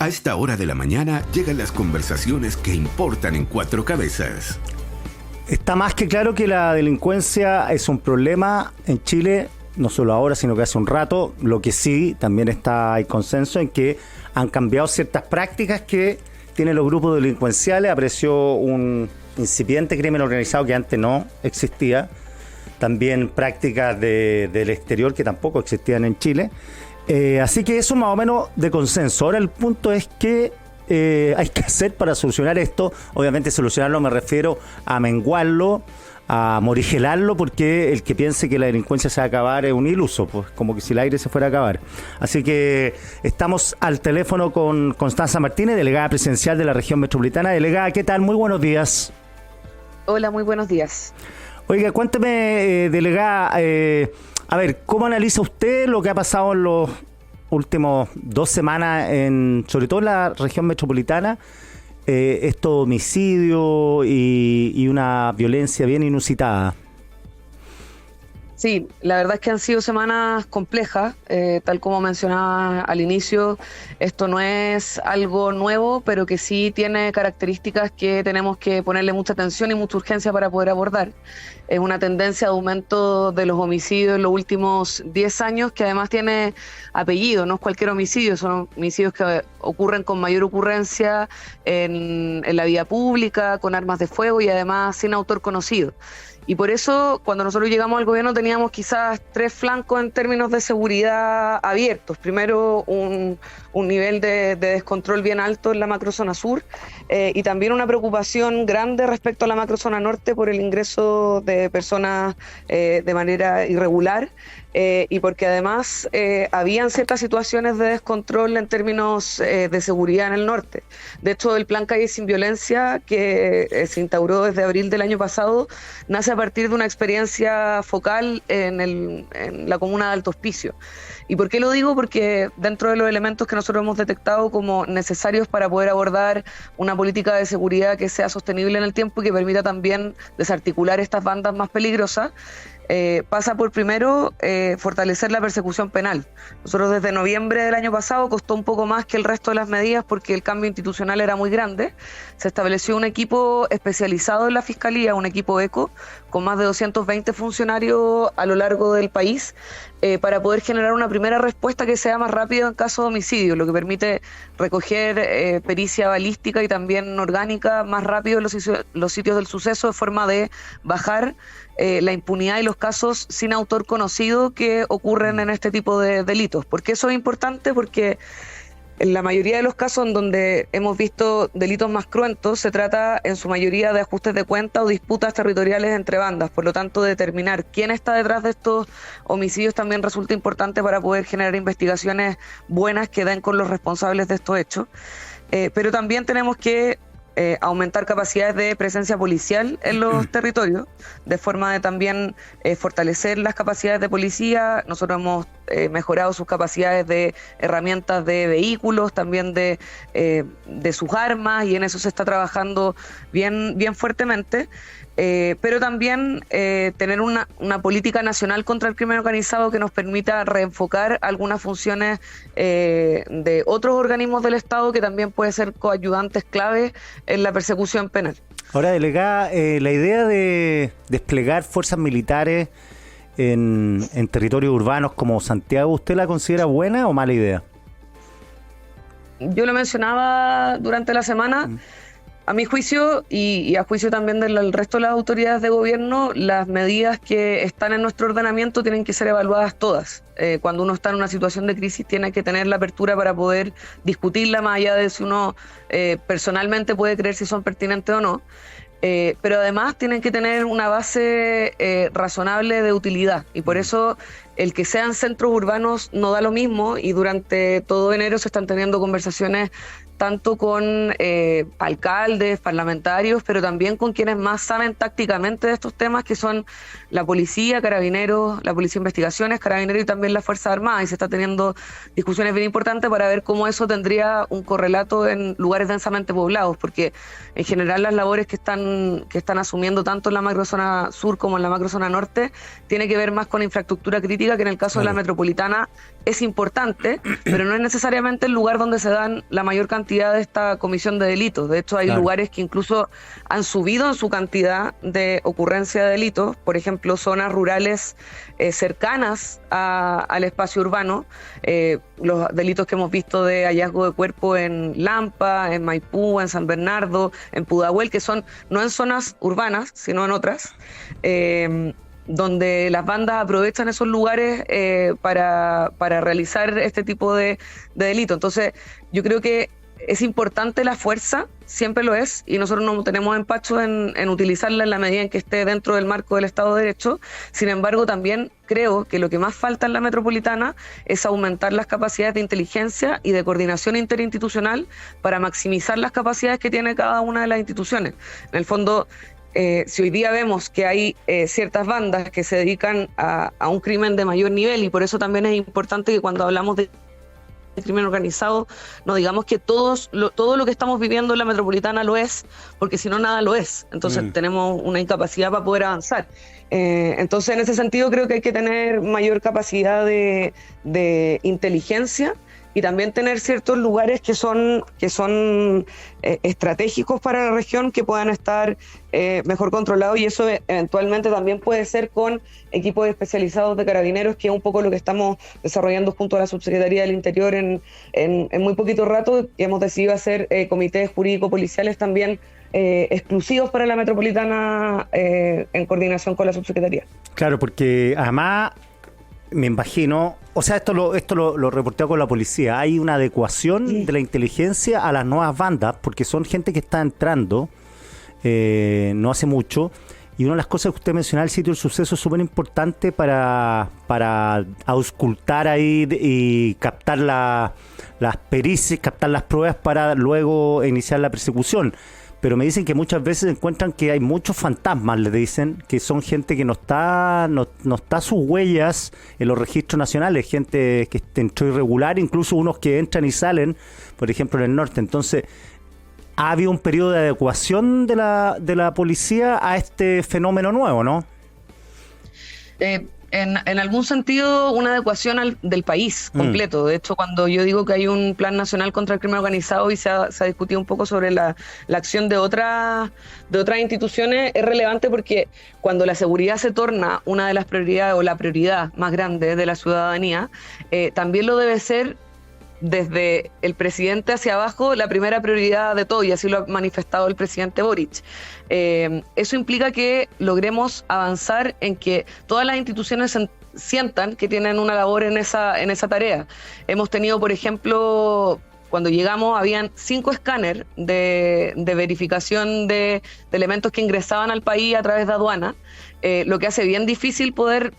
A esta hora de la mañana llegan las conversaciones que importan en Cuatro Cabezas. Está más que claro que la delincuencia es un problema en Chile, no solo ahora, sino que hace un rato. Lo que sí, también hay consenso en que han cambiado ciertas prácticas que tienen los grupos delincuenciales. Apareció un incipiente crimen organizado que antes no existía. También prácticas del exterior que tampoco existían en Chile. Así que eso más o menos de consenso. Ahora el punto es que hay que hacer para solucionar esto. Obviamente solucionarlo me refiero a menguarlo, a morigelarlo, porque el que piense que la delincuencia se va a acabar es un iluso, pues como que si el aire se fuera a acabar. Así que estamos al teléfono con Constanza Martínez, delegada presidencial de la región metropolitana. Delegada, ¿qué tal? Muy buenos días. Hola, muy buenos días. Oiga, cuénteme, delegada, a ver, ¿cómo analiza usted lo que ha pasado en los últimos 2 semanas, sobre todo en la región metropolitana, estos homicidios y una violencia bien inusitada? Sí, la verdad es que han sido semanas complejas, tal como mencionaba al inicio. Esto no es algo nuevo, pero que sí tiene características que tenemos que ponerle mucha atención y mucha urgencia para poder abordar. Es una tendencia de aumento de los homicidios en los últimos 10 años, que además tiene apellido, no es cualquier homicidio, son homicidios que ocurren con mayor ocurrencia en la vía pública, con armas de fuego y además sin autor conocido. Y por eso, cuando nosotros llegamos al gobierno, teníamos quizás 3 flancos en términos de seguridad abiertos. Primero, un nivel de descontrol bien alto en la macrozona sur y también una preocupación grande respecto a la macrozona norte por el ingreso de personas de manera irregular y porque además habían ciertas situaciones de descontrol en términos de seguridad en el norte. De hecho, el Plan Calle Sin Violencia, que se instauró desde abril del año pasado, nace a partir de una experiencia focal en la comuna de Alto Hospicio. ¿Y por qué lo digo? Porque dentro de los elementos que nosotros hemos detectado como necesarios para poder abordar una política de seguridad que sea sostenible en el tiempo y que permita también desarticular estas bandas más peligrosas, pasa por primero fortalecer la persecución penal. Nosotros desde noviembre del año pasado costó un poco más que el resto de las medidas porque el cambio institucional era muy grande. Se estableció un equipo especializado en la Fiscalía, un equipo ECO, con más de 220 funcionarios a lo largo del país, para poder generar una primera respuesta que sea más rápida en caso de homicidio, lo que permite recoger pericia balística y también orgánica más rápido en los sitios del suceso, de forma de bajar la impunidad y los casos sin autor conocido que ocurren en este tipo de delitos. ¿Por qué eso es importante? Porque en la mayoría de los casos en donde hemos visto delitos más cruentos, se trata en su mayoría de ajustes de cuenta o disputas territoriales entre bandas. Por lo tanto, determinar quién está detrás de estos homicidios también resulta importante para poder generar investigaciones buenas que den con los responsables de estos hechos. Pero también tenemos que aumentar capacidades de presencia policial en los territorios, de forma de también fortalecer las capacidades de policía. Nosotros hemos mejorado sus capacidades de herramientas de vehículos, también de sus armas, y en eso se está trabajando bien fuertemente. Pero también tener una política nacional contra el crimen organizado que nos permita reenfocar algunas funciones de otros organismos del Estado que también pueden ser coayudantes clave en la persecución penal. Ahora, delegada, la idea de desplegar fuerzas militares en territorios urbanos como Santiago, ¿usted la considera buena o mala idea? Yo lo mencionaba durante la semana. A mi juicio y a juicio también del resto de las autoridades de gobierno, las medidas que están en nuestro ordenamiento tienen que ser evaluadas todas. Cuando uno está en una situación de crisis tiene que tener la apertura para poder discutirla, más allá de si uno personalmente puede creer si son pertinentes o no. Pero además tienen que tener una base razonable de utilidad, y por eso el que sean centros urbanos no da lo mismo, y durante todo enero se están teniendo conversaciones tanto con alcaldes, parlamentarios, pero también con quienes más saben tácticamente de estos temas, que son la policía, carabineros, la policía de investigaciones, carabineros y también las Fuerzas Armadas, y se está teniendo discusiones bien importantes para ver cómo eso tendría un correlato en lugares densamente poblados, porque en general las labores que están asumiendo tanto en la macrozona sur como en la macrozona norte tiene que ver más con infraestructura crítica que en el caso de la metropolitana es importante, pero no es necesariamente el lugar donde se dan la mayor cantidad de esta comisión de delitos. De hecho, hay lugares que incluso han subido en su cantidad de ocurrencia de delitos, por ejemplo, zonas rurales cercanas al espacio urbano, los delitos que hemos visto de hallazgo de cuerpo en Lampa, en Maipú, en San Bernardo, en Pudahuel, que son no en zonas urbanas, sino en otras, donde las bandas aprovechan esos lugares para realizar este tipo de delito. Entonces, yo creo que es importante la fuerza, siempre lo es, y nosotros no tenemos empacho en utilizarla en la medida en que esté dentro del marco del Estado de Derecho. Sin embargo, también creo que lo que más falta en la metropolitana es aumentar las capacidades de inteligencia y de coordinación interinstitucional para maximizar las capacidades que tiene cada una de las instituciones. En el fondo, si hoy día vemos que hay ciertas bandas que se dedican a un crimen de mayor nivel, y por eso también es importante que cuando hablamos de crimen organizado no digamos que todo lo que estamos viviendo en la metropolitana lo es, porque si no nada lo es. Entonces tenemos una incapacidad para poder avanzar. Entonces en ese sentido creo que hay que tener mayor capacidad de inteligencia y también tener ciertos lugares que son estratégicos para la región, que puedan estar mejor controlados, y eso eventualmente también puede ser con equipos especializados de carabineros, que es un poco lo que estamos desarrollando junto a la Subsecretaría del Interior en muy poquito rato. Hemos decidido hacer comités jurídico-policiales también exclusivos para la metropolitana en coordinación con la Subsecretaría. Claro, porque además me imagino, o sea, esto lo reporteo con la policía, hay una adecuación de la inteligencia a las nuevas bandas, porque son gente que está entrando no hace mucho, y una de las cosas que usted mencionaba, el sitio del suceso, es súper importante para auscultar ahí y captar las pericias, captar las pruebas para luego iniciar la persecución. Pero me dicen que muchas veces encuentran que hay muchos fantasmas, les dicen, que son gente que no está sus huellas en los registros nacionales, gente que entró irregular, incluso unos que entran y salen, por ejemplo, en el norte. Entonces, ha habido un periodo de adecuación de la policía a este fenómeno nuevo, ¿no? En algún sentido, una adecuación del país completo. De hecho, cuando yo digo que hay un plan nacional contra el crimen organizado y se ha discutido un poco sobre la acción de otras instituciones, es relevante porque cuando la seguridad se torna una de las prioridades o la prioridad más grande de la ciudadanía, también lo debe ser desde el presidente hacia abajo la primera prioridad de todo, y así lo ha manifestado el presidente Boric. Eso implica que logremos avanzar en que todas las instituciones sientan que tienen una labor en esa tarea. Hemos tenido, por ejemplo, cuando llegamos habían 5 escáneres de verificación de elementos que ingresaban al país a través de aduana, lo que hace bien difícil poder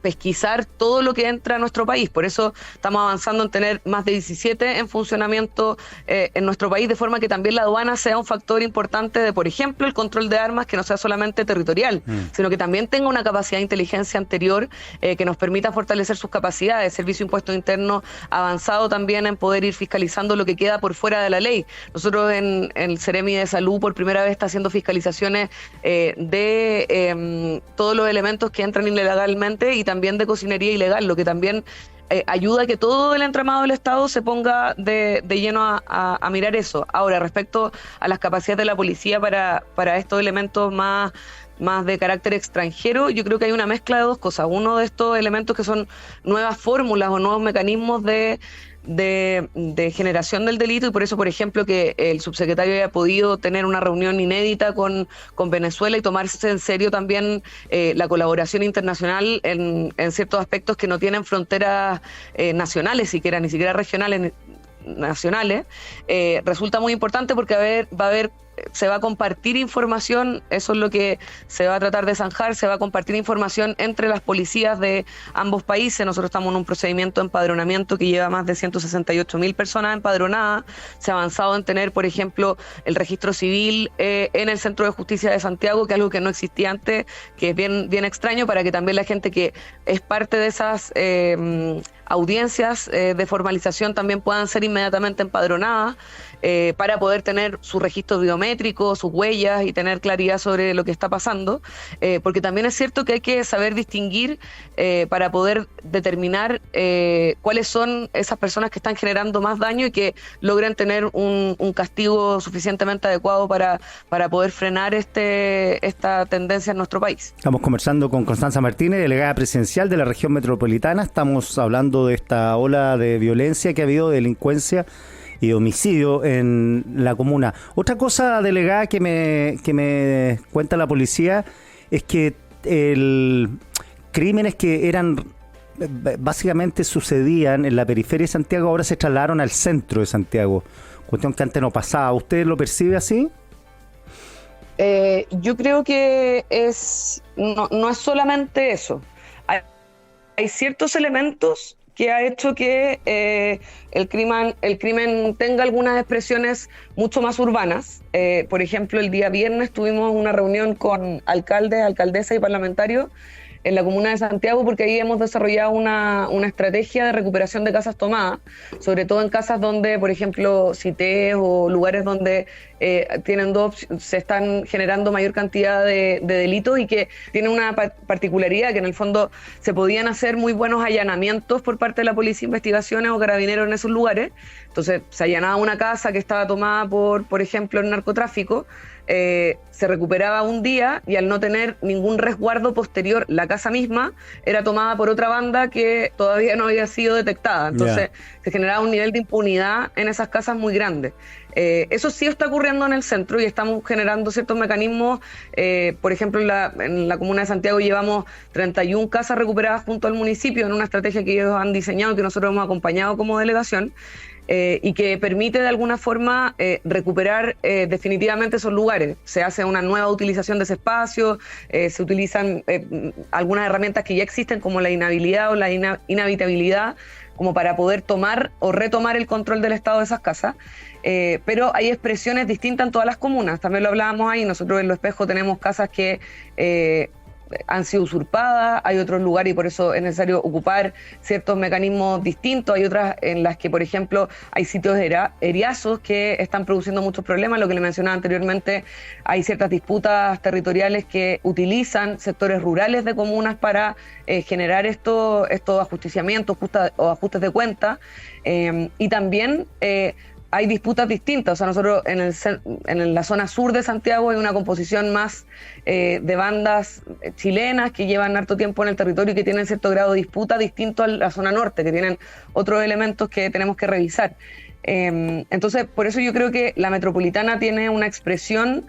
pesquisar todo lo que entra a nuestro país. Por eso estamos avanzando en tener más de 17 en funcionamiento en nuestro país, de forma que también la aduana sea un factor importante de, por ejemplo, el control de armas, que no sea solamente territorial, sino que también tenga una capacidad de inteligencia anterior que nos permita fortalecer sus capacidades. Servicio de Impuesto Interno avanzado también en poder ir fiscalizando lo que queda por fuera de la ley. Nosotros en el Ceremi de Salud por primera vez está haciendo fiscalizaciones de todos los elementos que entran ilegalmente, y también de cocinería ilegal, lo que también ayuda a que todo el entramado del Estado se ponga de lleno a mirar eso. Ahora, respecto a las capacidades de la policía para estos elementos más de carácter extranjero, yo creo que hay una mezcla de dos cosas. Uno de estos elementos que son nuevas fórmulas o nuevos mecanismos de generación del delito, y por eso, por ejemplo, que el subsecretario haya podido tener una reunión inédita con Venezuela y tomarse en serio también la colaboración internacional en ciertos aspectos que no tienen fronteras nacionales siquiera, ni siquiera regionales, nacionales, resulta muy importante porque se va a compartir información. Eso es lo que se va a tratar de zanjar. Se va a compartir información entre las policías de ambos países. Nosotros estamos en un procedimiento de empadronamiento que lleva más de 168.000 personas empadronadas. Se ha avanzado en tener, por ejemplo, el registro civil en el Centro de Justicia de Santiago, que es algo que no existía antes, que es bien extraño, para que también la gente que es parte de esas audiencias de formalización también puedan ser inmediatamente empadronadas, para poder tener su registro biométrico, sus huellas y tener claridad sobre lo que está pasando, porque también es cierto que hay que saber distinguir para poder determinar cuáles son esas personas que están generando más daño y que logren tener un castigo suficientemente adecuado para poder frenar esta tendencia en nuestro país. Estamos conversando con Constanza Martínez, delegada presidencial de la región metropolitana. Estamos hablando de esta ola de violencia que ha habido, de delincuencia y homicidio en la comuna. Otra cosa, delegada, que me cuenta la policía es que crímenes que básicamente sucedían en la periferia de Santiago ahora se trasladaron al centro de Santiago, cuestión que antes no pasaba. ¿Usted lo percibe así? Yo creo que no es solamente eso. Hay ciertos elementos que ha hecho que el crimen tenga algunas expresiones mucho más urbanas. Por ejemplo, el día viernes tuvimos una reunión con alcaldes, alcaldesas y parlamentarios en la comuna de Santiago, porque ahí hemos desarrollado una estrategia de recuperación de casas tomadas, sobre todo en casas donde, por ejemplo, CITES o lugares donde se están generando mayor cantidad de delitos y que tienen una particularidad, que en el fondo se podían hacer muy buenos allanamientos por parte de la policía, investigaciones o carabineros en esos lugares. Entonces se allanaba una casa que estaba tomada por ejemplo, el narcotráfico, se recuperaba un día y al no tener ningún resguardo posterior, la casa misma era tomada por otra banda que todavía no había sido detectada. Entonces se generaba un nivel de impunidad en esas casas muy grande. Eso sí está ocurriendo en el centro y estamos generando ciertos mecanismos. Por ejemplo, en la comuna de Santiago llevamos 31 casas recuperadas junto al municipio en una estrategia que ellos han diseñado y que nosotros hemos acompañado como delegación. Y que permite de alguna forma recuperar definitivamente esos lugares. Se hace una nueva utilización de ese espacio, se utilizan algunas herramientas que ya existen como la inhabilidad o la inhabitabilidad, como para poder tomar o retomar el control del estado de esas casas. Pero hay expresiones distintas en todas las comunas, también lo hablábamos ahí. Nosotros en Lo Espejo tenemos casas que han sido usurpadas, hay otros lugares y por eso es necesario ocupar ciertos mecanismos distintos. Hay otras en las que, por ejemplo, hay sitios eriazos que están produciendo muchos problemas. Lo que le mencionaba anteriormente, hay ciertas disputas territoriales que utilizan sectores rurales de comunas para generar estos ajusticiamientos o ajustes de cuenta, y también hay disputas distintas. O sea, nosotros en la zona sur de Santiago hay una composición más de bandas chilenas que llevan harto tiempo en el territorio y que tienen cierto grado de disputa distinto a la zona norte, que tienen otros elementos que tenemos que revisar. Entonces, por eso yo creo que la metropolitana tiene una expresión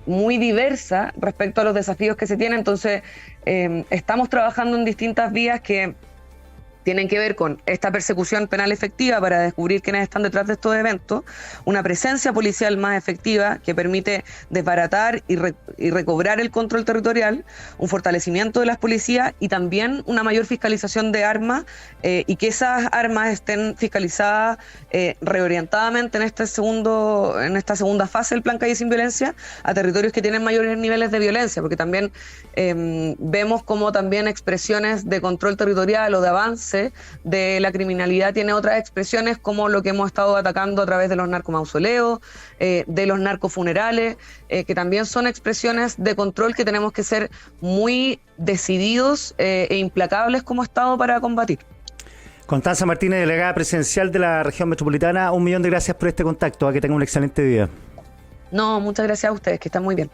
muy diversa respecto a los desafíos que se tienen. Entonces, estamos trabajando en distintas vías que tienen que ver con esta persecución penal efectiva para descubrir quiénes están detrás de estos eventos, una presencia policial más efectiva que permite desbaratar y recobrar el control territorial, un fortalecimiento de las policías y también una mayor fiscalización de armas, y que esas armas estén fiscalizadas reorientadamente en esta segunda fase del Plan Calle Sin Violencia a territorios que tienen mayores niveles de violencia, porque también vemos como también expresiones de control territorial o de avance de la criminalidad tiene otras expresiones, como lo que hemos estado atacando a través de los narcomausoleos, de los narcofunerales, que también son expresiones de control que tenemos que ser muy decididos e implacables como Estado para combatir. Constanza Martínez, delegada presidencial de la región metropolitana, 1.000.000 de gracias por este contacto. Que tenga un excelente día. No, muchas gracias a ustedes, que están muy bien.